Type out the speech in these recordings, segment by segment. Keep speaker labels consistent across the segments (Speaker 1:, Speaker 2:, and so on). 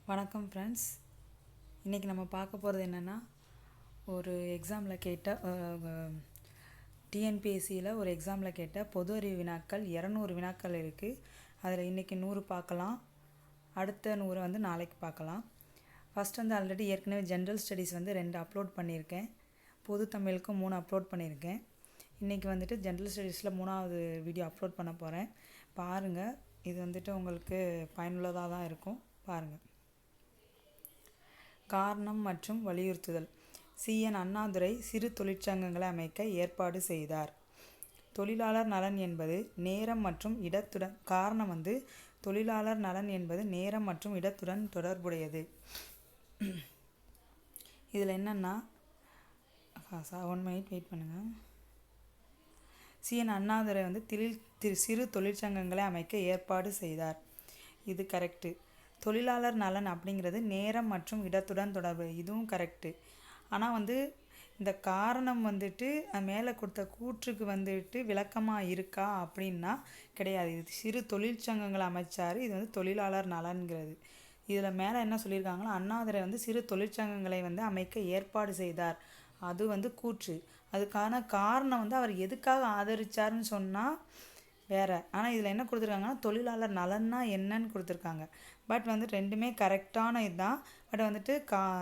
Speaker 1: வணக்கம் ஃப்ரெண்ட்ஸ். இன்றைக்கி நம்ம பார்க்க போகிறது என்னென்னா, ஒரு எக்ஸாமில் கேட்ட டிஎன்பிஎஸ்சியில் ஒரு எக்ஸாமில் கேட்ட பொது அறிவு வினாக்கள் 200 வினாக்கள் இருக்குது. அதில் இன்றைக்கி 100 பார்க்கலாம், அடுத்த 100 நாளைக்கு பார்க்கலாம். ஃபஸ்ட் ஆல்ரெடி ஏற்கனவே ஜென்ரல் ஸ்டடீஸ் 2 அப்லோட் பண்ணியிருக்கேன், பொது தமிழுக்கும் 3 அப்லோட் பண்ணியிருக்கேன். இன்றைக்கி ஜென்ரல் ஸ்டடீஸில் 3வது வீடியோ அப்லோட் பண்ண போகிறேன். பாருங்கள், இது உங்களுக்கு பயனுள்ளதாக தான் இருக்கும். பாருங்கள். காரணம் மற்றும் வலியுறுத்துதல். சி.என். அண்ணாதுரை சிறு தொழிற்சங்கங்களை அமைக்க ஏற்பாடு செய்தார். தொழிலாளர் நலன் என்பது நேரம் மற்றும் இடத்துடன் காரணம் தொழிலாளர் நலன் என்பது நேரம் மற்றும் இடத்துடன் தொடர்புடையது. இதில் என்னென்னா, 1 மினிட் வெயிட் பண்ணுங்கள். சி.என். அண்ணாதுரை சிறு தொழிற்சங்கங்களை அமைக்க ஏற்பாடு செய்தார். இது கரெக்டு. தொழிலாளர் நலன் அப்படிங்கிறது நேரம் மற்றும் இடத்துடன் தொடர்பு, இதுவும் கரெக்டு. ஆனால் இந்த காரணம் மேலே கொடுத்த கூற்றுக்கு விளக்கமாக இருக்கா அப்படின்னா கிடையாது. இது சிறு தொழிற்சங்கங்களை அமைச்சார், இது தொழிலாளர் நலன்கிறது. இதில் மேலே என்ன சொல்லியிருக்காங்களோ, அண்ணாதுரை சிறு தொழிற்சங்கங்களை அமைக்க ஏற்பாடு செய்தார், அது கூற்று. அதுக்கான காரணம் அவர் எதுக்காக ஆதரித்தார்னு சொன்னால் வேறு. ஆனால் இதில் என்ன கொடுத்துருக்காங்கன்னா, தொழிலாளர் நலன்னா என்னன்னு கொடுத்துருக்காங்க. பட் ரெண்டுமே கரெக்டான இதுதான். பட்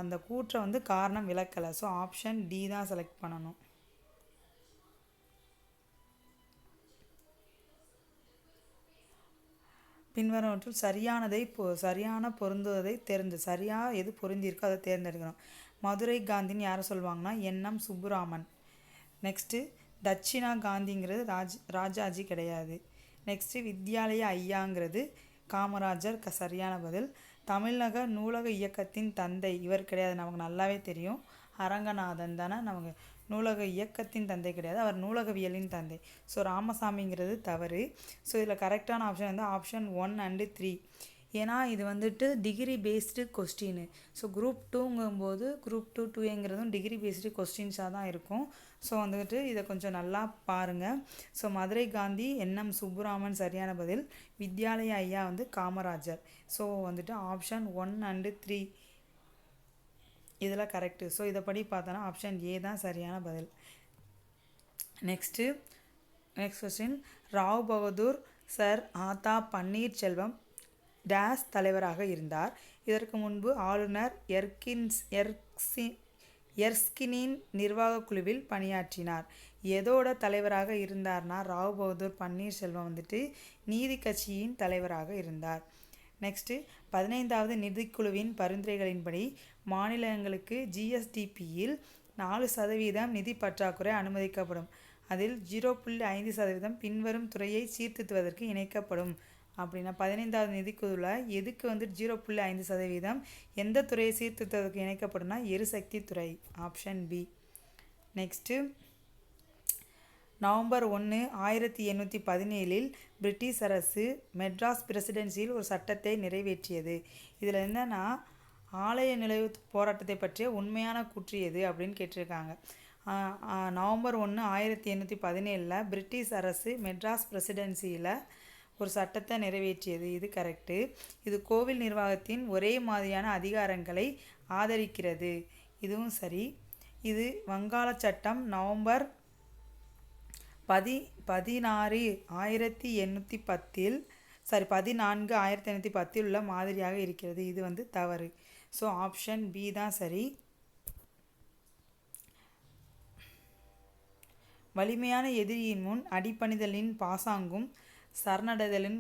Speaker 1: அந்த கூற்றை காரணம் விளக்கலை. ஸோ ஆப்ஷன் டி தான் செலக்ட் பண்ணணும். பின்வருவற்றுள் சரியான பொருந்துவதை சரியாக எது பொருந்தியிருக்கோ அதை தேர்ந்தெடுக்கணும். மதுரை காந்தின்னு யாரை சொல்லுவாங்கன்னா என்.எம். சுப்புராமன். நெக்ஸ்ட்டு தட்சிணா காந்திங்கிறது ராஜாஜி கிடையாது. நெக்ஸ்ட்டு வித்யாலயா ஐயாங்கிறது காமராஜர், சரியான பதில். தமிழக நூலக இயக்கத்தின் தந்தை இவர் கிடையாது, நமக்கு நல்லாவே தெரியும், அரங்கநாதன் தானே. நமக்கு நூலக இயக்கத்தின் தந்தை கிடையாது, அவர் நூலகவியலின் தந்தை. ஸோ ராமசாமிங்கிறது தவறு. ஸோ இதில் கரெக்டான ஆப்ஷன் ஆப்ஷன் 1 and 3. ஏன்னா இது degree based question. So group 2ங்கும்போது குரூப் 2A டிகிரி பேஸ்டு கொஸ்டின்ஸாக தான் இருக்கும். ஸோ இதை கொஞ்சம் நல்லா பாருங்கள். So Madurai Gandhi N M. சுப்புராமன் சரியான பதில். வித்யாலயா ஐயா காமராஜர். ஸோ ஆப்ஷன் 1 and 3 இதில் கரெக்டு. ஸோ இதை படி பார்த்தோன்னா ஆப்ஷன் ஏ தான் சரியான பதில். Next question. Rao Bahadur sir ஆத்தா பன்னீர்செல்வம் டேஸ் தலைவராக இருந்தார். இதற்கு முன்பு ஆளுநர் எர்ஸ்கினின் நிர்வாக குழுவில் பணியாற்றினார். எதோட தலைவராக இருந்தார்னா ராவ் பகதூர் பன்னீர்செல்வம் நீதி கட்சியின் தலைவராக இருந்தார். நெக்ஸ்ட்டு 15வது நிதிக்குழுவின் பரிந்துரைகளின்படி மாநிலங்களுக்கு ஜிஎஸ்டிபியில் 4% நிதி பற்றாக்குறை அனுமதிக்கப்படும். அதில் 0.5% பின்வரும் துறையை சீர்திருத்துவதற்கு இணைக்கப்படும். அப்படின்னா 15வது நிதிக்குழுவில் எதுக்கு 0.5% எந்த துறையை சீர்திருத்துவதற்கு இணைக்கப்படும்னா எரிசக்தி துறை. Option B. Next November 1, 1817 British அரசு மெட்ராஸ் பிரசிடென்சியில் ஒரு சட்டத்தை நிறைவேற்றியது. இதில் என்னன்னா, ஆலய நிலைய போராட்டத்தை பற்றிய உண்மையான கூற்று எது அப்படின்னு கேட்டிருக்காங்க. நவம்பர் 1, 1817 பிரிட்டிஷ் அரசு மெட்ராஸ் பிரசிடென்சியில் ஒரு சட்டத்தை நிறைவேற்றியது, இது கரெக்டு. இது கோவில் நிர்வாகத்தின் ஒரே மாதிரியான அதிகாரங்களை ஆதரிக்கிறது, இதுவும் சரி. இது வங்காள சட்டம் நவம்பர் 14, 1810 உள்ள மாதிரியாக இருக்கிறது, இது தவறு. ஸோ ஆப்ஷன் பி தான் சரி. வலிமையான எதிரியின் முன் அடிபணிதலின் பாசாங்கும் சரணடைதலின்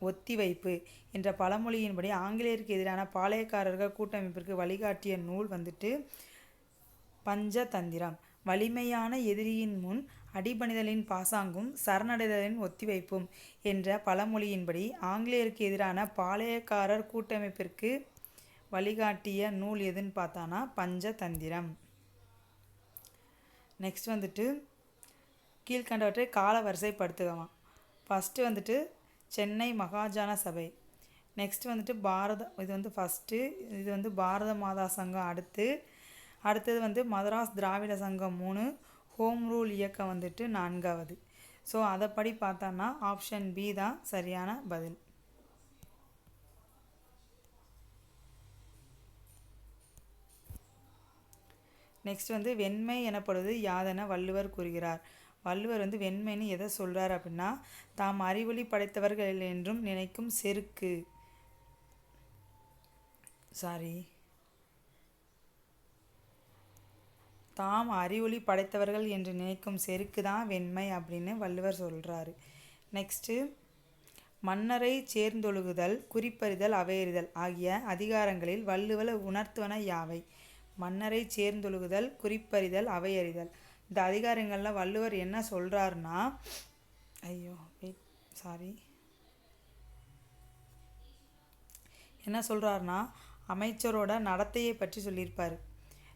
Speaker 1: ஒத்திவைப்பு என்ற பழமொழியின்படி ஆங்கிலேயருக்கு எதிரான பாளையக்காரர்கள் கூட்டமைப்பிற்கு வழிகாட்டிய நூல் பஞ்சதந்திரம். வலிமையான எதிரியின் முன் அடிபணிதலின் பாசாங்கும் சரணடைதலின் ஒத்திவைப்பும் என்ற பழமொழியின்படி ஆங்கிலேயருக்கு எதிரான பாளையக்காரர் கூட்டமைப்பிற்கு வழிகாட்டிய நூல் எதுன்னு பார்த்தானா பஞ்சதந்திரம். நெக்ஸ்ட் கீழ்கண்டவற்றை கால வரிசைப்படுத்துகலாம். ஃபஸ்ட்டு சென்னை மகாஜன சபை. நெக்ஸ்ட்டு பாரத இது ஃபஸ்ட்டு, இது பாரத மாதா சங்கம். அடுத்தது மதராஸ் திராவிட சங்கம் 3, ஹோம் ரூல் இயக்கம் 4வது. ஸோ அதைப்படி பார்த்தோன்னா ஆப்ஷன் பி தான் சரியான பதில். நெக்ஸ்ட் வந்து வெண்மை எனப்படுவது யாதென வள்ளுவர் கூறுகிறார். வள்ளுவர் வந்து வெண்மைன்னு எதை சொல்கிறார் அப்படின்னா, தாம் அறிவொளி படைத்தவர்கள் என்றும் நினைக்கும் செருக்கு தாம் அறிவொளி படைத்தவர்கள் என்று நினைக்கும் செருக்கு தான் வெண்மை அப்படின்னு வள்ளுவர் சொல்கிறாரு. நெக்ஸ்ட்டு மன்னரை சேர்ந்தொழுகுதல், குறிப்பறிதல், அவையறிதல் ஆகிய அதிகாரங்களில் வள்ளுவர் உணர்த்துவன யாவை? மன்னரை சேர்ந்தொழுகுதல், குறிப்பறிதல், அவையறிதல் இந்த அதிகாரங்களில் வள்ளுவர் என்ன சொல்கிறாருன்னா, என்ன சொல்கிறாருன்னா அமைச்சரோட நடத்தையை பற்றி சொல்லியிருப்பார்.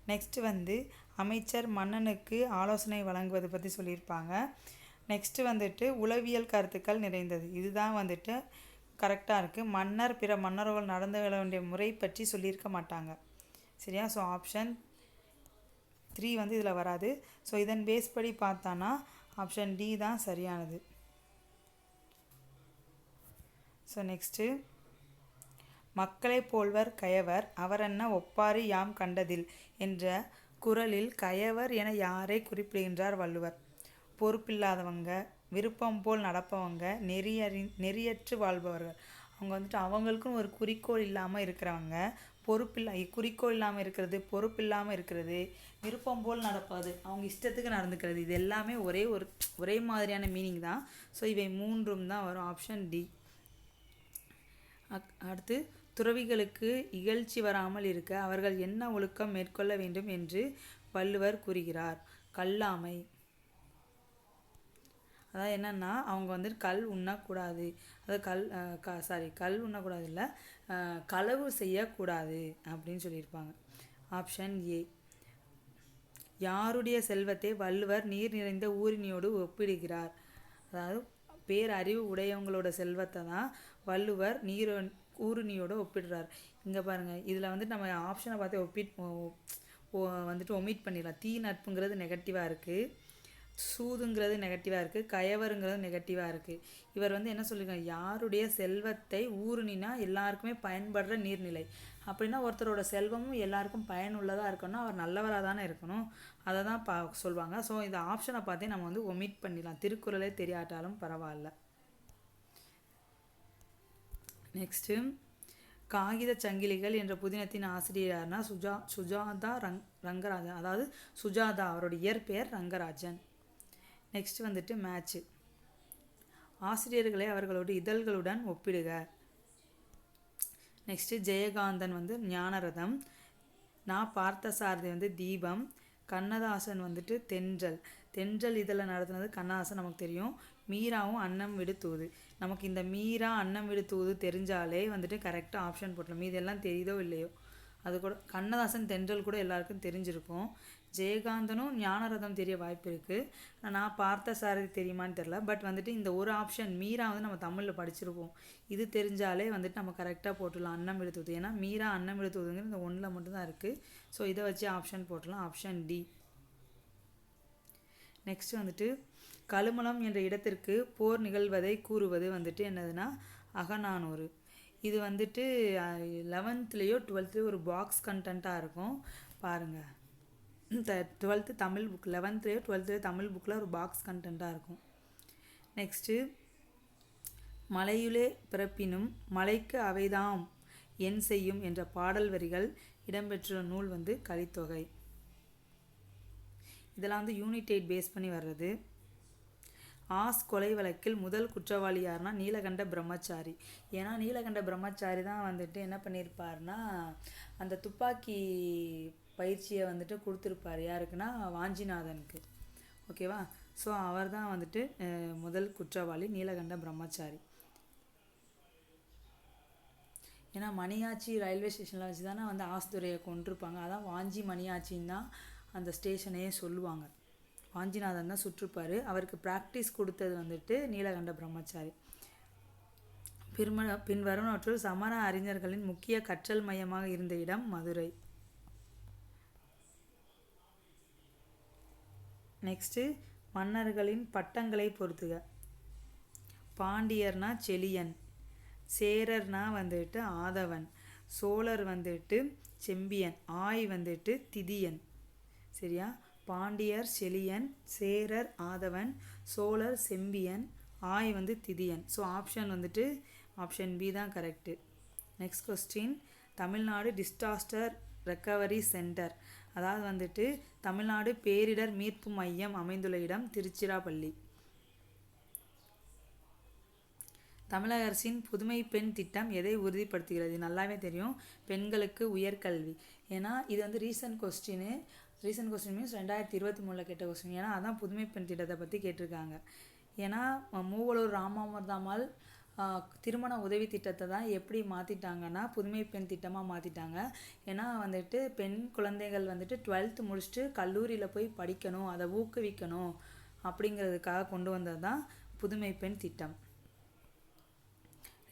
Speaker 1: நெக்ஸ்ட்டு வந்து அமைச்சர் மன்னனுக்கு ஆலோசனை வழங்குவது பற்றி சொல்லியிருப்பாங்க. நெக்ஸ்ட்டு வந்துட்டு உளவியல் கருத்துக்கள் நிறைந்தது. இதுதான் வந்துட்டு கரெக்டாக இருக்குது. மன்னர் பிற மன்னர்கள் நடந்து கொள்ள வேண்டிய முறை பற்றி சொல்லியிருக்க மாட்டாங்க. சரியா? ஸோ ஆப்ஷன் 3 வந்து இதில் வராது. ஸோ இதன் பேஸ் படி பார்த்தானா ஆப்ஷன் டி தான் சரியானது. ஸோ நெக்ஸ்ட்டு மக்களை போல்வர் கயவர் அவரென்ன ஒப்பாரி யாம் கண்டதில் என்ற குறளில் கயவர் என யாரை குறிப்பிடுகின்றார் வள்ளுவர்? பொறுப்பில்லாதவங்க, விருப்பம் போல் நடப்பவங்க, நெறியற்று வாழ்பவர்கள். அவங்க வந்துட்டு அவங்களுக்கும் ஒரு குறிக்கோள் இல்லாமல் இருக்கிறவங்க, குறிக்கோள் இல்லாமல் இருக்கிறது, பொறுப்பு இல்லாமல் இருக்கிறது, விருப்பம் போல் நடப்பது, அவங்க இஷ்டத்துக்கு நடந்துக்கிறது, இது எல்லாமே ஒரே மாதிரியான மீனிங் தான். ஸோ இவை 3 தான் வரும். Option D. அடுத்து துறவிகளுக்கு இகழ்ச்சி வராமல் இருக்க அவர்கள் என்ன ஒழுக்கம் மேற்கொள்ள வேண்டும் என்று வள்ளுவர் கூறுகிறார்? கல்லாமை. அதாவது என்னென்னா அவங்க வந்துட்டு கல் உண்ணக்கூடாது, அதாவது கல் உண்ணக்கூடாது இல்லை, களவு செய்யக்கூடாது அப்படின்னு சொல்லியிருப்பாங்க. Option A. யாருடைய செல்வத்தை வள்ளுவர் நீர் நிறைந்த ஊரினியோடு ஒப்பிடுகிறார்? அதாவது பேரறிவு உடையவங்களோட செல்வத்தை தான் வள்ளுவர் ஊருணியோடு ஒப்பிடுறார். இங்கே பாருங்கள், இதில் வந்துட்டு நம்ம ஆப்ஷனை பார்த்து வந்துட்டு ஒமிட் பண்ணிடலாம். தீ நட்புங்கிறது நெகட்டிவாக இருக்குது, சூதுங்கிறது நெகட்டிவாக இருக்குது, கயவருங்கிறது நெகட்டிவாக இருக்குது. இவர் வந்து என்ன சொல்லியிருக்காங்க, யாருடைய செல்வத்தை ஊருணினா எல்லாருக்குமே பயன்படுற நீர்நிலை. அப்படின்னா ஒருத்தரோட செல்வமும் எல்லாருக்கும் பயனுள்ளதாக இருக்கணும், அவர் நல்லவராக தானே இருக்கணும், அதை தான் சொல்லுவாங்க. ஸோ இந்த ஆப்ஷனை பார்த்தே நம்ம வந்து ஒமிட் பண்ணிடலாம், திருக்குறளே தெரியாட்டாலும் பரவாயில்ல. நெக்ஸ்ட்டு காகித சங்கிலிகள் என்ற புதினத்தின் ஆசிரியர்னா சுஜாதா ரங்கராஜன். அதாவது சுஜாதா அவரோட இயற்பெயர் ரங்கராஜன். நெக்ஸ்ட் வந்துட்டு மேட்ச்சு. ஆசிரியர்களை அவர்களோட இதழ்களுடன் ஒப்பிடுக. நெக்ஸ்ட்டு ஜெயகாந்தன் வந்து ஞானரதம், பார்த்தசாரதி வந்து தீபம், கண்ணதாசன் வந்துட்டு தென்றல் இதழை நடத்துனது கண்ணதாசன் நமக்கு தெரியும். மீராவும் அன்னம் விடு தூது. நமக்கு இந்த மீரா அன்னம் விடு தூது தெரிஞ்சாலே வந்துட்டு கரெக்டாக ஆப்ஷன் போட்டலாம். மீது எல்லாம் தெரியுதோ இல்லையோ, அது கூட கண்ணதாசன் தென்றல் கூட எல்லாருக்கும் தெரிஞ்சிருக்கும். ஜெயகாந்தனும் ஞானரதம் தெரிய வாய்ப்பு இருக்குது. நான் பார்த்தசாரதி தெரியுமான்னு தெரில. பட் வந்துட்டு இந்த ஒரு ஆப்ஷன் மீரா வந்து நம்ம தமிழில் படிச்சிருப்போம், இது தெரிஞ்சாலே வந்துட்டு நம்ம கரெக்டாக போட்டுடலாம் அன்னம் விடு தூது. ஏன்னா மீரா அன்னம் விடு தூதுங்கிற இந்த 1ல் மட்டும்தான் இருக்குது. ஸோ இதை வச்சு ஆப்ஷன் போட்டலாம். Option D. நெக்ஸ்ட் வந்துட்டு கழுமலம் என்ற இடத்திற்கு போர் நிகழ்வதை கூறுவது வந்துட்டு என்னதுன்னா அகநானூறு. இது வந்துட்டு 11லேயோ 12லேயோ ஒரு பாக்ஸ் கண்டென்ட்டாக இருக்கும் பாருங்கள். 12th தமிழ் புக், 11லேயோ 12லேயோ தமிழ் புக்கில் ஒரு பாக்ஸ் கண்டென்ட்டாக இருக்கும். நெக்ஸ்ட்டு மலையுளே பிறப்பினும் மலைக்கு அவைதாம் என் செய்யும் என்ற பாடல் வரிகள் இடம்பெற்ற நூல் வந்து கலித்தொகை. இதெல்லாம் வந்து யூனிட் 8 பேஸ் பண்ணி வர்றது. கொலை வழக்கில் முதல் குற்றவாளி யாருன்னா நீலகண்ட பிரம்மச்சாரி. ஏன்னா நீலகண்ட பிரம்மச்சாரி தான் வந்துட்டு என்ன பண்ணியிருப்பார்னா அந்த துப்பாக்கி பயிற்சியை வந்துட்டு கொடுத்துருப்பார். யாருக்குன்னா வாஞ்சிநாதனுக்கு. ஓகேவா? ஸோ அவர் தான் வந்துட்டு முதல் குற்றவாளி நீலகண்ட பிரம்மச்சாரி. ஏன்னா மணியாச்சி ரயில்வே ஸ்டேஷனில் வச்சு தானே வந்து ஆஸ்துரையை கொண்டிருப்பாங்க. அதான் வாஞ்சி மணியாச்சின்னு தான் அந்த ஸ்டேஷனையே சொல்லுவாங்க. வாஞ்சிநாதன் தான் சுற்றுப்பார். அவருக்கு ப்ராக்டிஸ் கொடுத்தது வந்துட்டு நீலகண்ட பிரம்மச்சாரி. பின்வருவனவற்றுள் சமண அறிஞர்களின் முக்கிய கற்றல் மையமாக இருந்த இடம் மதுரை. நெக்ஸ்ட்டு மன்னர்களின் பட்டங்களை பொறுத்துக. பாண்டியர்னா செலியன், சேரர்னா வந்துட்டு ஆதவன், சோழர் வந்துட்டு செம்பியன், ஆய் வந்துட்டு திதியன். சரியா? பாண்டியர் செழியன், சேரர் ஆதவன், சோழர் செம்பியன், ஆய் வந்து திதியன். ஸோ ஆப்ஷன் வந்துட்டு ஆப்ஷன் பி தான் correct. Next question, Tamil Nadu disaster recovery centre, அதாவது வந்துட்டு தமிழ்நாடு பேரிடர் மீட்பு மையம் அமைந்துள்ள இடம் திருச்சிராப்பள்ளி. தமிழக அரசின் புதுமை பெண் திட்டம் எதை உறுதிப்படுத்துகிறது? நல்லாவே தெரியும், பெண்களுக்கு உயர்கல்வி. ஏன்னா இது வந்து ரீசன்ட் கொஸ்டின் மீன்ஸ் 2023 கேட்ட கொஸ்டின். ஏன்னா அதான் புதுமை பெண் திட்டத்தை பற்றி கேட்டிருக்காங்க. ஏன்னா மூவலூர் ராமாமிர்தமாள் திருமண உதவி திட்டத்தை தான் எப்படி மாற்றிட்டாங்கன்னா புதுமை பெண் திட்டமாக மாற்றிட்டாங்க. ஏன்னா வந்துட்டு பெண் குழந்தைகள் வந்துட்டு 12th முடிச்சுட்டு கல்லூரியில் போய் படிக்கணும், அதை ஊக்குவிக்கணும் அப்படிங்கிறதுக்காக கொண்டு வந்தது தான் புதுமை பெண் திட்டம்.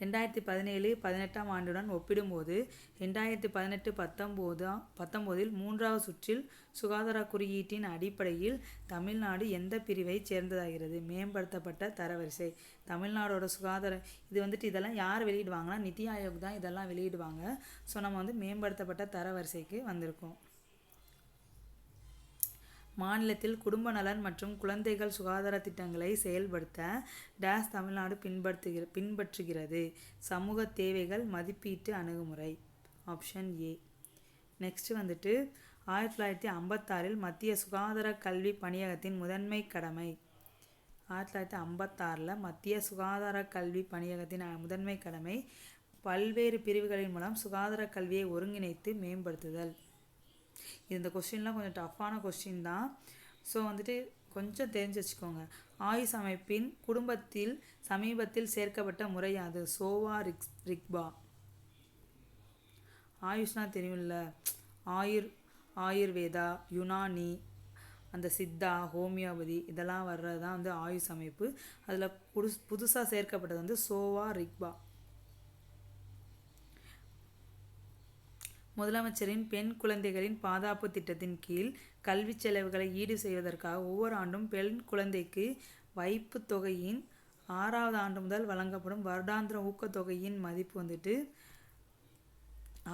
Speaker 1: 2017-18 ஆண்டுடன் ஒப்பிடும்போது 2018-19 மூன்றாவது சுற்றில் சுகாதார குறியீட்டின் அடிப்படையில் தமிழ்நாடு எந்த பிரிவை சேர்ந்ததாகிறது? மேம்படுத்தப்பட்ட தரவரிசை. தமிழ்நாடோட சுகாதார இது வந்துட்டு இதெல்லாம் யார் வெளியிடுவாங்கன்னா நிதி ஆயோக் தான் இதெல்லாம் வெளியிடுவாங்க. ஸோ நம்ம வந்து மேம்படுத்தப்பட்ட தரவரிசைக்கு வந்திருக்கோம். மாநிலத்தில் குடும்ப நலன் மற்றும் குழந்தைகள் சுகாதார திட்டங்களை செயல்படுத்த டேஸ் தமிழ்நாடு பின்பற்றுகிறது? சமூக தேவைகள் மதிப்பீட்டு அணுகுமுறை. Option A. நெக்ஸ்ட் வந்துட்டு 1956 மத்திய சுகாதார கல்வி பணியகத்தின் முதன்மை கடமை. 1956 மத்திய சுகாதார கல்வி பணியகத்தின் முதன்மை கடமை பல்வேறு பிரிவுகளின் மூலம் சுகாதார கல்வியை ஒருங்கிணைத்து மேம்படுத்துதல். இந்த கொஸ்டின்லாம் கொஞ்சம் டஃப்பான கொஸ்டின் தான். ஸோ வந்துட்டு கொஞ்சம் தெரிஞ்சு வச்சுக்கோங்க. ஆயுஷ் அமைப்பின் குடும்பத்தில் சமீபத்தில் சேர்க்கப்பட்ட முறை அது? சோவா ரிக்பா. ஆயுஷ்னா தெரியும்ல, ஆயுர்வேதா, யுனானி, அந்த சித்தா, ஹோமியோபதி இதெல்லாம் வர்றது தான் வந்து ஆயுஷ் அமைப்பு. அதில் புதுசாக சேர்க்கப்பட்டது வந்து சோவா ரிக்பா. முதலமைச்சரின் பெண் குழந்தைகளின் பாதுகாப்பு திட்டத்தின் கீழ் கல்வி செலவுகளை ஈடு செய்வதற்காக ஒவ்வொரு ஆண்டும் பெண் குழந்தைக்கு வைப்பு தொகையின் 6வது ஆண்டு முதல் வழங்கப்படும் வருடாந்திர ஊக்கத்தொகையின் மதிப்பு வந்துட்டு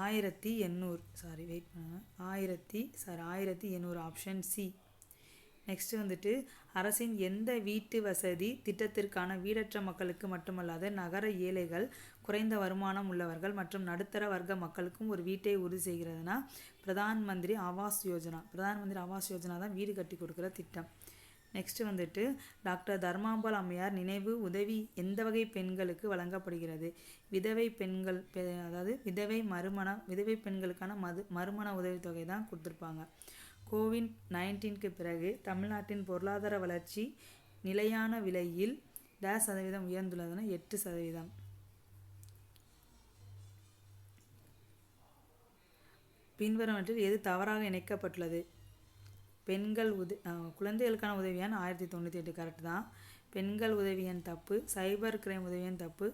Speaker 1: 1800 ஆப்ஷன் சி. நெக்ஸ்ட் வந்துட்டு அரசின் எந்த வீட்டு வசதி திட்டத்திற்கான வீடற்ற மக்களுக்கு மட்டுமல்லாது நகர ஏழைகள், குறைந்த வருமானம் உள்ளவர்கள் மற்றும் நடுத்தர வர்க்க மக்களுக்கும் ஒரு வீட்டை உறுதி செய்கிறதுனா பிரதான் மந்திரி ஆவாஸ் யோஜனா. பிரதான் மந்திரி ஆவாஸ் யோஜனா தான் வீடு கட்டி கொடுக்குற திட்டம். நெக்ஸ்ட் வந்துட்டு டாக்டர் தர்மாம்பாள் அம்மையார் நினைவு உதவி எந்த வகை பெண்களுக்கு வழங்கப்படுகிறது? விதவை பெண்கள், அதாவது விதவை பெண்களுக்கான மறுமண உதவித்தொகை தான் கொடுத்துருப்பாங்க. கோவிட்-19க்கு பிறகு தமிழ்நாட்டின் பொருளாதார வளர்ச்சி நிலையான விலையில் %, உயர்ந்துள்ளதுன்னா 8%. பின்வருவனவற்றில் எது தவறாக இணைக்கப்பட்டுள்ளது? பெண்கள் குழந்தைகளுக்கான உதவியான் 1098 கரெக்ட் தான். பெண்கள் உதவியன் தப்பு. சைபர் கிரைம் உதவியன் தப்பு.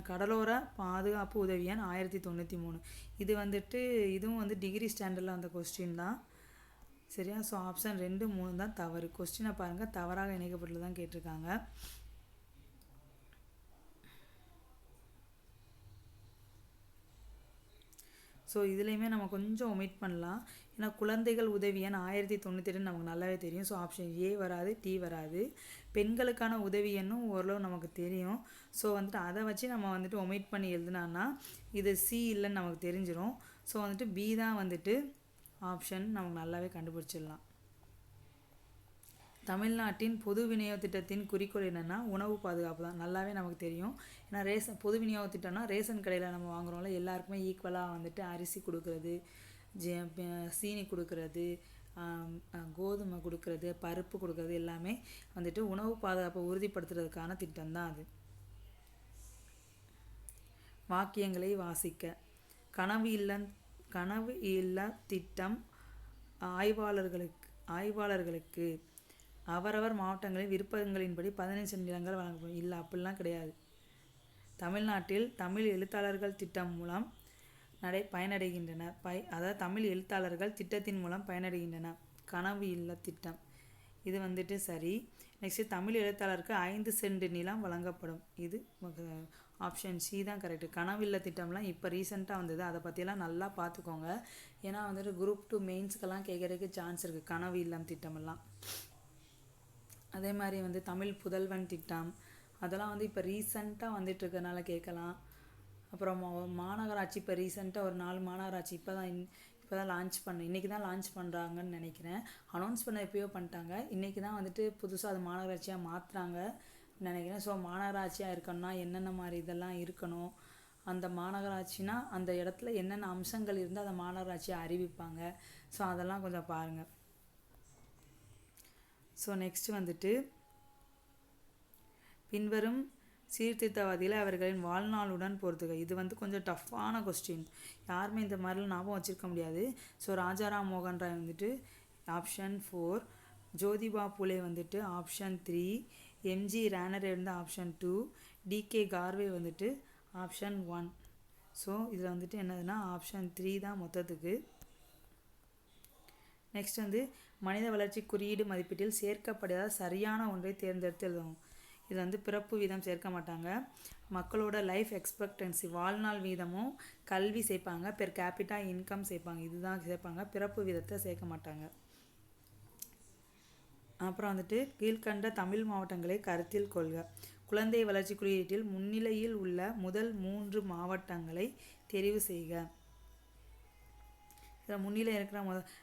Speaker 1: கடலோர பாதுகாப்பு உதவியான் 1093. இது வந்துட்டு இதுவும் வந்து டிகிரி ஸ்டாண்டர்டில் வந்த கொஸ்டின் தான், சரியா? ஸோ ஆப்ஷன் 2, 3 தான் தவறு. கொஸ்டினை பாருங்கள், தவறாக இணைக்கப்பட்டுள்ளதான் கேட்டிருக்காங்க. ஸோ இதுலேயுமே நம்ம கொஞ்சம் ஒமிட் பண்ணலாம். ஏன்னா குழந்தைகள் உதவியான் 1098 நமக்கு நல்லாவே தெரியும். ஸோ ஆப்ஷன் ஏ வராது, டி வராது. பெண்களுக்கான உதவி எண்ணும் ஓரளவு நமக்கு தெரியும். ஸோ வந்துட்டு அதை வச்சு நம்ம வந்துட்டு ஒமிட் பண்ணி எழுதுனான்னா இது சி இல்லைன்னு நமக்கு தெரிஞ்சிடும். ஸோ வந்துட்டு பி தான் வந்துட்டு ஆப்ஷன் நமக்கு நல்லாவே கண்டுபிடிச்சிடலாம். தமிழ்நாட்டின் பொது விநியோக திட்டத்தின் குறிக்கோள் என்னென்னா உணவு பாதுகாப்பு தான். நல்லாவே நமக்கு தெரியும். ஏன்னா பொது விநியோக திட்டம்னா ரேஷன் கடையில் நம்ம வாங்குகிறோம்ல, எல்லாருக்குமே ஈக்குவலாக வந்துட்டு அரிசி கொடுக்குறது, சீனி கொடுக்குறது, கோதுமை கொடுக்குறது, பருப்பு கொடுக்குறது எல்லாமே வந்துட்டு உணவு பாதுகாப்பை உறுதிப்படுத்துறதுக்கான திட்டம் தான் அது. வாக்கியங்களை வாசிக்க. கனவு இல்ல திட்டம் ஆய்வாளர்களுக்கு அவரவர் மாவட்டங்களில் விருப்பங்களின்படி 15 சென்ட் நிலங்கள் வழங்கப்படும். இல்லை, அப்படிலாம் கிடையாது. தமிழ்நாட்டில் தமிழ் எழுத்தாளர்கள் திட்டம் மூலம் பயனடைகின்றனர். அதாவது தமிழ் எழுத்தாளர்கள் திட்டத்தின் மூலம் பயனடைகின்றனர். கனவு இல்ல திட்டம் இது வந்துட்டு சரி. நெக்ஸ்ட் தமிழ் எழுத்தாளருக்கு 5 சென்ட் நிலம் வழங்கப்படும். இது ஆப்ஷன் சி தான் கரெக்டு. கனவில்ல திட்டம்லாம் இப்போ ரீசெண்டாக வந்தது, அதை பற்றியெல்லாம் நல்லா பார்த்துக்கோங்க. ஏன்னா வந்துட்டு குரூப் 2 மெயின்ஸ்க்கெல்லாம் கேட்குறதுக்கு சான்ஸ் இருக்குது கனவு இல்லம் திட்டமெல்லாம். அதே மாதிரி வந்து தமிழ் புதல்வன் திட்டம் அதெல்லாம் வந்து இப்போ ரீசெண்டாக வந்துட்டு இருக்கனால கேட்கலாம். அப்புறம் மாநகராட்சி இப்போ ரீசெண்டாக ஒரு 4 மாநகராட்சி இப்போ தான் லான்ச் இன்றைக்கி தான் லான்ச் பண்ணுறாங்கன்னு நினைக்கிறேன். அனௌன்ஸ் பண்ண எப்பயோ பண்ணிட்டாங்க, இன்றைக்கி தான் வந்துட்டு புதுசாக அது மாநகராட்சியாக மாற்றுறாங்க நினைக்கிறேன். ஸோ மாநகராட்சியாக இருக்கணும்னா என்னென்ன மாதிரி இதெல்லாம் இருக்கணும், அந்த மாநகராட்சினா அந்த இடத்துல என்னென்ன அம்சங்கள் இருந்தால் அந்த மாநகராட்சியை அறிவிப்பாங்க. ஸோ அதெல்லாம் கொஞ்சம் பாருங்கள். ஸோ நெக்ஸ்ட் வந்துட்டு பின்வரும் சீர்திருத்தவாதிகளை அவர்களின் வாழ்நாளுடன் பொறுத்துக. இது வந்து கொஞ்சம் டஃப்பான கொஸ்டின், யாருமே இந்த மாதிரிலாம் ஞாபகம் வச்சுருக்க முடியாது. ஸோ ராஜாராம் மோகன் ராய் வந்துட்டு ஆப்ஷன் 4, ஜோதிபா புலே வந்துட்டு ஆப்ஷன் 3, எம்ஜி ரேனர் இருந்து ஆப்ஷன் 2, டிகே கார்வே வந்துட்டு ஆப்ஷன் 1. ஸோ இதில் வந்துட்டு என்னதுன்னா ஆப்ஷன் 3 தான் மொத்தத்துக்கு. நெக்ஸ்ட் வந்து மனித வளர்ச்சி குறியீடு மதிப்பீட்டில் சேர்க்கப்படாத சரியான ஒன்றை தேர்ந்தெடுத்து எழுதவும். இது வந்து பிறப்பு வீதம் சேர்க்க மாட்டாங்க, மக்களோட லைஃப் எக்ஸ்பெக்டன்சி வாழ்நாள் வீதமும் கல்வி சேர்ப்பாங்க, பெர் கேபிட்டா இன்கம் சேர்ப்பாங்க, இதுதான் சேர்ப்பாங்க, பிறப்பு வீதத்தை சேர்க்க மாட்டாங்க. அப்புறம் வந்துட்டு கீழ்கண்ட தமிழ் மாவட்டங்களை கருத்தில் கொள்க. குழந்தை வளர்ச்சி குறியீட்டில் முன்னிலையில் உள்ள முதல் 3 மாவட்டங்களை தெரிவு செய்க. இதில் முன்னிலை இருக்கிற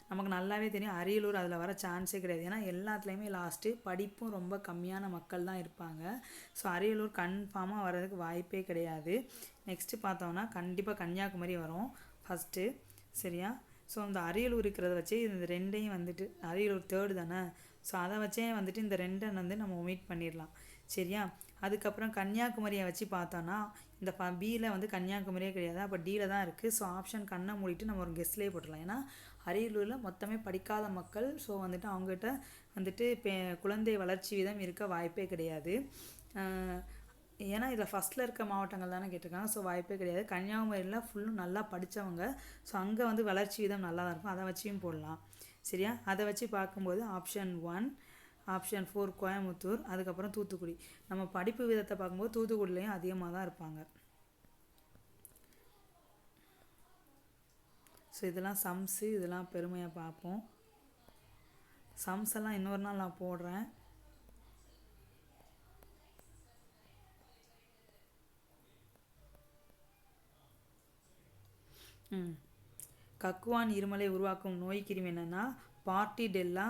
Speaker 1: நமக்கு நல்லாவே தெரியும் அரியலூர் அதில் வர சான்ஸே கிடையாது. ஏன்னா எல்லாத்துலேயுமே லாஸ்ட்டு படிப்பும் ரொம்ப கம்மியான மக்கள் தான் இருப்பாங்க. ஸோ அரியலூர் கன்ஃபார்மாக வர்றதுக்கு வாய்ப்பே கிடையாது. நெக்ஸ்ட்டு பார்த்தோம்னா கண்டிப்பாக கன்னியாகுமரி வரும் ஃபஸ்ட்டு, சரியா? ஸோ அந்த அரியலூர் இருக்கிறத வச்சு இந்த 2ஐயும் வந்துட்டு அரியலூர் 3 தானே, ஸோ அதை வச்சே வந்துட்டு இந்த 2 வந்து நம்ம ஒமிட் பண்ணிடலாம், சரியா? அதுக்கப்புறம் கன்னியாகுமரியை வச்சு பார்த்தோன்னா இந்த பியில் வந்து கன்னியாகுமரியே கிடையாது, அப்போ டியில் தான் இருக்குது. ஸோ ஆப்ஷன் கண்ணை மூடிட்டு நம்ம ஒரு கெஸ்ட்லேயே போட்டுடலாம். ஏன்னா அரியலூரில் மொத்தமே படிக்காத மக்கள், ஸோ வந்துட்டு அவங்ககிட்ட வந்துட்டு குழந்தை வளர்ச்சி வீதம் இருக்க வாய்ப்பே கிடையாது. ஏன்னா இதில் ஃபஸ்ட்டில் இருக்க மாவட்டங்கள் தானே கேட்டிருக்காங்க, ஸோ வாய்ப்பே கிடையாது. கன்னியாகுமரியில் ஃபுல்லும் நல்லா படித்தவங்க, ஸோ அங்கே வந்து வளர்ச்சி வீதம் நல்லா தான் இருக்கும், அதை வச்சியும் போடலாம், சரியா? அதை வச்சு பார்க்கும்போது ஆப்ஷன் 1, ஆப்ஷன் 4 கோயம்புத்தூர், அதுக்கப்புறம் தூத்துக்குடி. நம்ம படிப்பு விதத்தை பார்க்கும்போது தூத்துக்குடிலையும் அதிகமாக தான் இருப்பாங்க. ஸோ இதெல்லாம் சம்ஸு, இதெல்லாம் பெருமையாக பார்ப்போம். சம்ஸ் எல்லாம் இன்னொரு நாள் நான் போடுறேன். கக்குவான் இருமலை உருவாக்கும் நோய் கிருமி என்னென்னா பார்ட்டிடெல்லா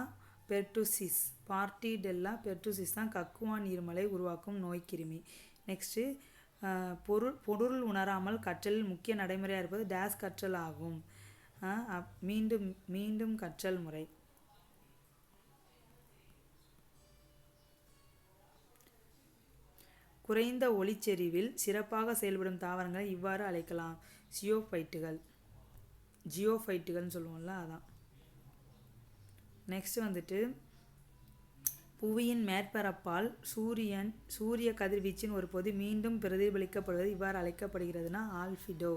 Speaker 1: பெர்டுசிஸ். பார்ட்டிடெல்லா பெர்டுசிஸ் தான் கக்குவான் இருமலை உருவாக்கும் நோய்க்கிருமி. நெக்ஸ்ட்டு பொருள் உணராமல் கற்றலில் முக்கிய நடைமுறையாக இருப்பது டேஸ் கற்றல் ஆகும். மீண்டும் மீண்டும் கற்றல் முறை. குறைந்த ஒளிச்செறிவில் சிறப்பாக செயல்படும் தாவரங்களை இவ்வாறு அழைக்கலாம், ஜியோஃபைட்டுகள்னு சொல்லுவோம்ல, அதான். நெக்ஸ்ட் வந்துட்டு புவியின் மேற்பரப்பால் சூரிய கதிர்வீச்சின் ஒரு பொது மீண்டும் பிரதிபலிக்கப்படுவது இவ்வாறு அழைக்கப்படுகிறதுனா ஆல்பிடோ.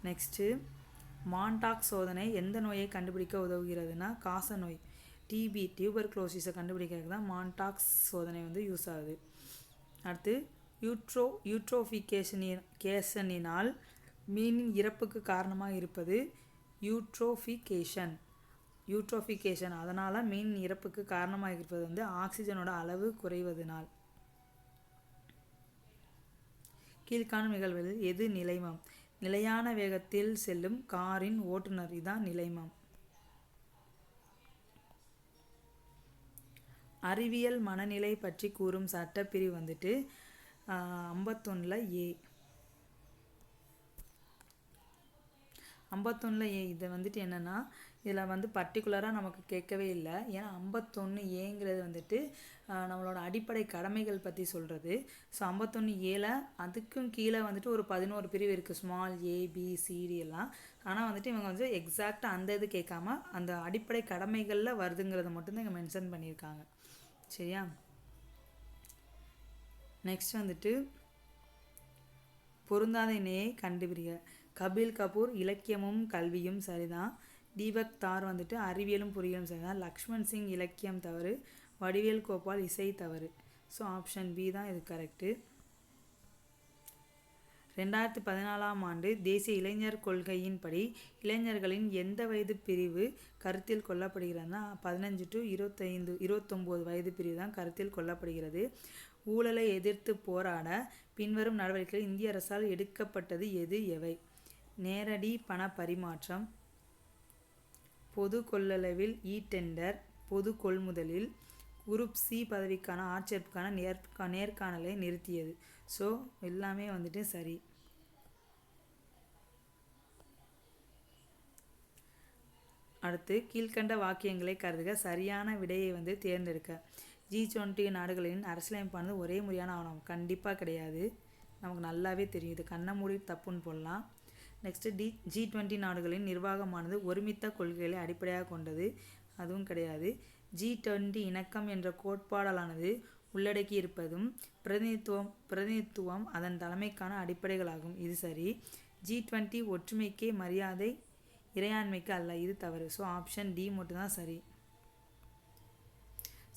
Speaker 1: நெக்ஸ்ட்டு மான்டாக் சோதனை எந்த நோயை கண்டுபிடிக்க உதவுகிறதுனா காச நோய், டிபி டியூபர்குலோசிஸை கண்டுபிடிக்கிறதுக்கு தான் மான்டாக்ஸ் சோதனை வந்து யூஸ் ஆகுது. அடுத்து யூட்ரோஃபிகேஷனினால் மீனின் இறப்புக்கு காரணமாக இருப்பது யூட்ரோஃபிகேஷன். அதனால் மீன் இறப்புக்கு காரணமாக இருப்பது வந்து ஆக்சிஜனோட அளவு குறைவதனால். கீழ்காணும் நிகழ்வுகளில் எது நிலைமம்? நிலையான வேகத்தில் செல்லும் காரின் ஓட்டுநர், இதான் நிலைமம். அறிவியல் மனநிலை பற்றி கூறும் சட்டப்பிரிவு வந்துட்டு 51 ஏ. 51 ஏ இது வந்துட்டு என்னென்னா இதில் வந்து பர்டிகுலராக நமக்கு கேட்கவே இல்லை. ஏன்னா 51 ஏங்கிறது வந்துட்டு நம்மளோட அடிப்படை கடமைகள் பற்றி சொல்கிறது. ஸோ 51 ஏல அதுக்கும் கீழே வந்துட்டு ஒரு 11 பிரிவு இருக்குது, ஸ்மால் ஏ பி சிடி எல்லாம். ஆனால் வந்துட்டு இவங்க வந்து எக்ஸாக்டாக அந்த இது கேட்காம அந்த அடிப்படை கடமைகளில் வருதுங்கிறத மட்டும்தான் இங்கே மென்ஷன் பண்ணியிருக்காங்க, சரியா? நெக்ஸ்ட் வந்துட்டு பொருந்தாத இணையை கண்டுபிடிக்க. கபில் கபூர் இலக்கியமும் கல்வியும் சரிதான், தீபக் தார் வந்துட்டு அறிவியலும் பொறியியலும் சரிதான், லக்ஷ்மண் சிங் இலக்கியம் தவறு, வடிவேல் கோபால் இசை தவறு. ஸோ ஆப்ஷன் பி தான் இது கரெக்டு. 2014ஆம் ஆண்டு தேசிய இளைஞர் கொள்கையின்படி இளைஞர்களின் எந்த வயது பிரிவு கருத்தில் கொள்ளப்படுகிறதுனா 15 to 29 வயது பிரிவு தான் கருத்தில் கொள்ளப்படுகிறது. ஊழலை எதிர்த்து போராட பின்வரும் நடவடிக்கைகள் இந்திய அரசால் எடுக்கப்பட்டது எவை? நேரடி பண பரிமாற்றம், பொது கொள்ளளவில் டெண்டர், பொது கொள்முதலில், குரூப் சி பதவிக்கான ஆட்சேர்ப்புக்கான நேர்காணலை நிறுத்தியது. ஸோ எல்லாமே வந்துட்டு சரி. அடுத்து கீழ்கண்ட வாக்கியங்களை கருதுக. சரியான விடையை தேர்ந்தெடுக்க. G20 நாடுகளின் அரசியலமைப்பானது ஒரே முறையான ஆவணம். கண்டிப்பாக கிடையாது, நமக்கு நல்லாவே தெரியும். இது கண்ண மூடி தப்புன்னு போடலாம். நெக்ஸ்ட்டு G20 நாடுகளின் நிர்வாகமானது ஒருமித்த கொள்கைகளை அடிப்படையாக கொண்டது. அதுவும் கிடையாது. G20 இணக்கம் என்ற கோட்பாடானது உள்ளடக்கி இருப்பதும் பிரதிநிதித்துவம் அதன் தலைமைக்கான அடிப்படைகளாகும். இது சரி. G20 ஒற்றுமைக்கே மரியாதை, இறையாண்மைக்கு அல்ல. இது தவறு. ஸோ ஆப்ஷன் டி மட்டும்தான் சரி.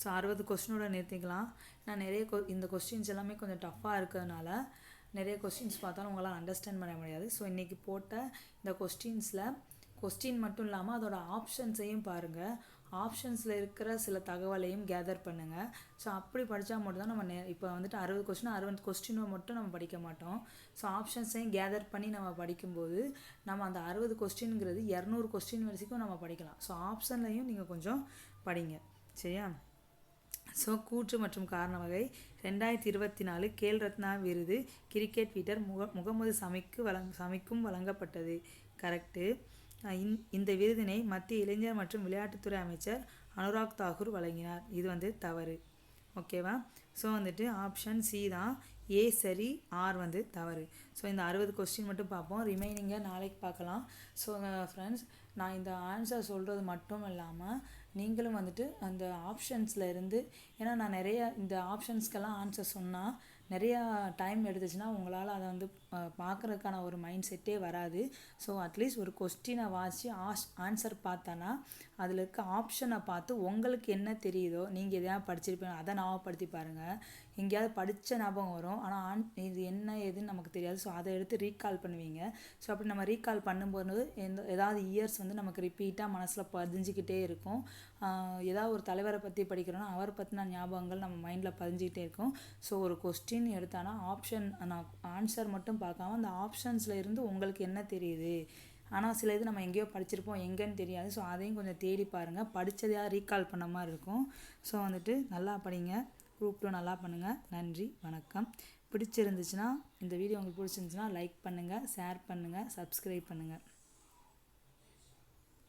Speaker 1: ஸோ 60 கொஸ்டினோட நிறுத்திக்கலாம். நான் இந்த கொஸ்டின்ஸ் எல்லாமே கொஞ்சம் டஃப்பாக இருக்கிறதுனால நிறைய கொஸ்டின்ஸ் பார்த்தாலும் உங்களால் அண்டர்ஸ்டாண்ட் பண்ண முடியாது. ஸோ இன்றைக்கி போட்ட இந்த கொஸ்டின் மட்டும் இல்லாமல் அதோட ஆப்ஷன்ஸையும் பாருங்கள். ஆப்ஷன்ஸில் இருக்கிற சில தகவலையும் கேதர் பண்ணுங்கள். ஸோ அப்படி படித்தா மட்டும்தான் நம்ம இப்போ 60 கொஸ்டினை மட்டும் நம்ம படிக்க மாட்டோம். ஸோ ஆப்ஷன்ஸையும் கேதர் பண்ணி நம்ம படிக்கும்போது நம்ம அந்த 60 கொஸ்டின்ங்கிறது 200 கொஸ்டின் வரைக்கும் நம்ம படிக்கலாம். ஸோ ஆப்ஷன்லையும் நீங்கள் கொஞ்சம் படிங்க, சரியா? ஸோ கூற்று மற்றும் காரண வகை. 2024 கேல் ரத்னா விருது கிரிக்கெட் வீரர் முகமது சமிக்கும் வழங்கப்பட்டது. கரெக்டு. இந்த விருதினை மத்திய இளைஞர் மற்றும் விளையாட்டுத்துறை அமைச்சர் அனுராக் தாக்கூர் வழங்கினார். இது தவறு. ஓகேவா? ஸோ ஆப்ஷன் சி தான் ஏ சரி, ஆர் தவறு. ஸோ இந்த 60 கொஸ்டின் மட்டும் பார்ப்போம், ரிமைனிங்கை நாளைக்கு பார்க்கலாம். ஸோ ஃப்ரெண்ட்ஸ், நான் இந்த ஆன்சர் சொல்கிறது மட்டும் இல்லாமல் நீங்களும் அந்த ஆப்ஷன்ஸில் இருந்து, ஏன்னா நான் நிறைய இந்த ஆப்ஷன்ஸ்க்கெல்லாம் ஆன்சர் சொன்னால் நிறையா டைம் எடுத்துச்சுன்னா உங்களால் அதை பார்க்குறதுக்கான ஒரு மைண்ட் செட்டே வராது. ஸோ அட்லீஸ்ட் ஒரு கொஸ்டினை வாசி ஆன்சர் பார்த்தானா அதில் இருக்க ஆப்ஷனை பார்த்து உங்களுக்கு என்ன தெரியுதோ, நீங்கள் எதையாவது படிச்சிருப்பீங்க, அதை ஞாபகப்படுத்தி பாருங்கள். எங்கேயாவது படித்த ஞாபகம் வரும், ஆனால் இது என்ன ஏதுன்னு நமக்கு தெரியாது. ஸோ அதை எடுத்து ரீகால் பண்ணுவீங்க. ஸோ அப்படி நம்ம ரீகால் பண்ணும்போது ஏதாவது இயர்ஸ் நமக்கு ரிப்பீட்டாக மனசில் பதிஞ்சிக்கிட்டே இருக்கும். ஏதாவது ஒரு தலைவரை பற்றி படிக்கிறோன்னா அவரை பற்றின ஞாபகங்கள் நம்ம மைண்டில் பதிஞ்சிக்கிட்டே இருக்கும். ஸோ ஒரு கொஸ்டின் எடுத்தானா ஆன்சர் மட்டும் பார்க்காம அந்த ஆப்ஷன்ஸில் இருந்து உங்களுக்கு என்ன தெரியுது, ஆனால் சில இது நம்ம எங்கேயோ படிச்சிருப்போம், எங்கேன்னு தெரியாது. ஸோ அதையும் கொஞ்சம் தேடி பாருங்கள், படித்ததையாக ரீகால் பண்ண மாதிரி இருக்கும். ஸோ நல்லா படிங்க, குரூப் 2 நல்லா பண்ணுங்கள். நன்றி, வணக்கம். பிடிச்சிருந்துச்சுன்னா, இந்த வீடியோ உங்களுக்கு பிடிச்சிருந்துச்சுன்னா லைக் பண்ணுங்கள், ஷேர் பண்ணுங்கள், சப்ஸ்கிரைப் பண்ணுங்கள்.